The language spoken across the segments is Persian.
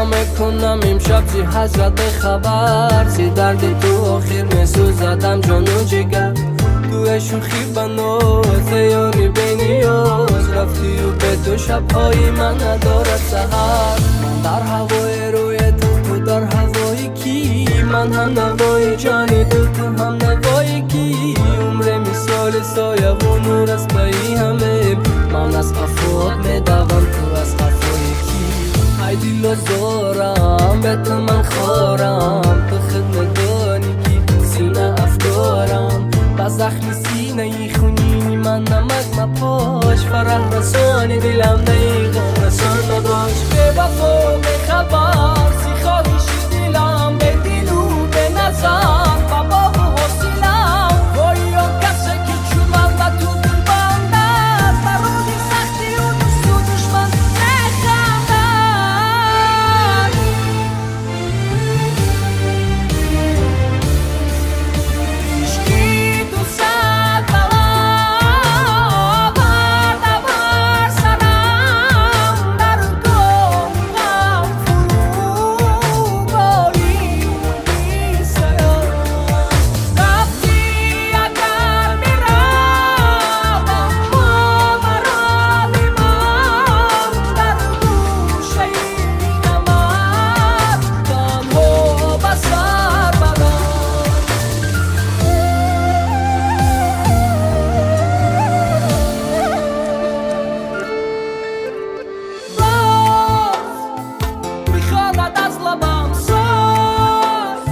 میکنم امشب زی حضرت خبر زی درد تو آخر میسوزدم جان و جگر تو شوخی بناز یاری بینیاز رفتی و به تو شبهای من ندارد سهر من در هوای روی تو در هوای کی من هم نوای جانی تو هم نوای کی عمر مثال سایه و نور است بایی همه من از افاد میدوم تو از افای کی ای دل زارم به تو من خارم تو خدمت دانی که سینه افکارم با زخم سینه ای خونینی من نمک مپاش فرح رسانی دلم نیغم رسان نداش به وفا به خبر سی خواهیش دلم به دل و به نظر بابا و حسینم وای آن کسی که چون من و تو دل بند است برای سختی و دوست و دشمن نخندن عشقی تو صد برابر نبر سرم در گناهم فرو باری سیاه رفتی اگر میرم اما مرا من در گوشه اینم تنها بسر برم باز میخواند از لبم ساز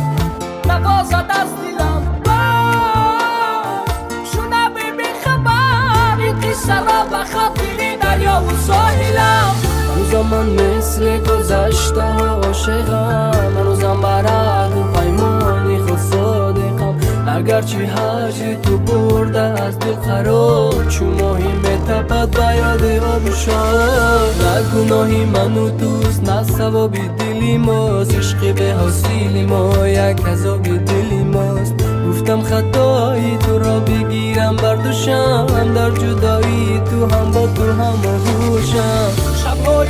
نوازد از دلم باز شنوی بی خبر این قصه را به خاطر دریا و ساحلم هنوزم من مثل گذشته عاشقم هنوزم برد و پیمانی خود صادقم اگرچه هجر تو برده از دل قرار چون ماهی میتپد به یاد آب و شاد نه گناهی من و دوست نه ثواب دلی ماست عشق به حاصل ما یک عذاب دلی ماست گفتم خطایی تو را بگیرم برداشم در جدایی تو هم با تو هم آغوشم شب‌های